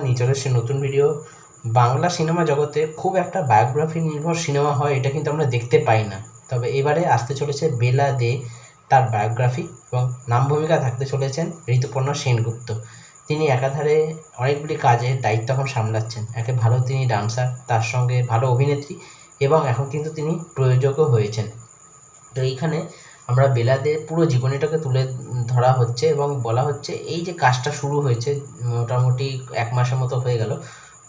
নিচের সে নতুন video. Bangla cinema জগতে খুব একটা বায়োগ্রাফি নির্ভর সিনেমা হয় এটা কিন্তু আমরা দেখতে পাই না, তবে এবারে আসতে চলেছে বেলা দে, তার বায়োগ্রাফি, এবং নাম ভূমিকা থাকতে চলেছেন ঋতুপর্ণা সেনগুপ্ত। তিনি একাধারে অনেকগুলি কাজের দায়িত্ব এখন সামলাচ্ছেন। একে ভালো তিনি ডান্সার, তার সঙ্গে ভালো অভিনেত্রী, এবং এখন কিন্তু তিনি প্রযোজকও হয়েছেন। তো এইখানে আমরা বেলাদের পুরো জীবনীটাকে তুলে ধরা হচ্ছে এবং বলা হচ্ছে এই যে কাজটা শুরু হয়েছে মোটামুটি 1 মাসের মতো হয়ে গেল,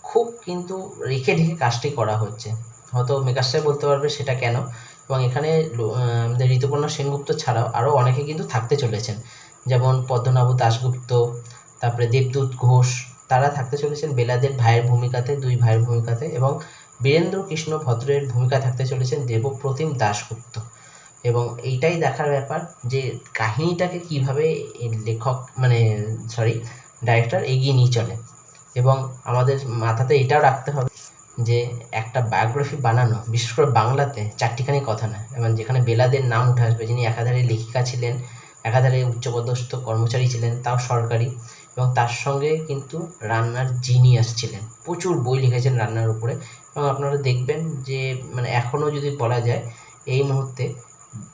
খুব কিন্তু রেখে ঢেকে কাজটি করা হচ্ছে। হয়তো মেকার্সরাই বলতে পারবে সেটা কেন। এবং এখানে আমাদের ঋতুপর্ণা সেনগুপ্ত ছাড়াও আরও অনেকে কিন্তু থাকতে চলেছেন, যেমন পদ্মনাভ দাশগুপ্ত, তারপরে দেবদূত ঘোষ, তারা থাকতে চলেছেন বেলাদের ভাইয়ের ভূমিকাতে, 2 ভাইয়ের ভূমিকাতে, এবং বীরেন্দ্র কৃষ্ণ ভদ্রের ভূমিকা থাকতে চলেছেন দেবপ্রতিম দাশগুপ্ত। এবং এইটাই দেখার ব্যাপার যে কাহিনীটাকে কীভাবে লেখক ডাইরেক্টর এগিয়ে নিয়ে চলে। এবং আমাদের মাথাতে এটাও রাখতে হবে যে একটা বায়োগ্রাফি বানানো, বিশেষ করে বাংলাতে, চারটিখানি কথা না। এবং যেখানে বেলাদের নাম উঠে আসবে, যিনি একাধারে লেখিকা ছিলেন, একাধারে উচ্চপদস্থ কর্মচারী ছিলেন, তাও সরকারি, এবং তার সঙ্গে কিন্তু রান্নার জিনিয়াস ছিলেন, প্রচুর বই লিখেছেন রান্নার উপরে। এবং আপনারা দেখবেন যে এখনও যদি বলা যায় এই মুহূর্তে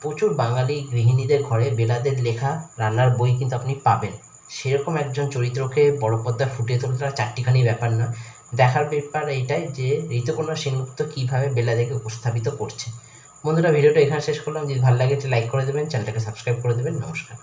প্রচুর বাঙালি গৃহিণীদের ঘরে বেলাদের লেখা রান্নার বই কিন্তু আপনি পাবেন। সেরকম একজন চরিত্রকে বড় পর্দায় ফুটিয়ে তোলাটা চারটিখানি ব্যাপার না, দেখার ব্যাপার এইটাই যে ঋতুপর্ণা সেনগুপ্ত কীভাবে বেলাদেরকে উপস্থাপিত করছে। বন্ধুরা, ভিডিওটা এখানে শেষ করলাম। যদি ভালো লাগে একটু লাইক করে দেবেন, চ্যানেলটাকে সাবস্ক্রাইব করে দেবেন। নমস্কার।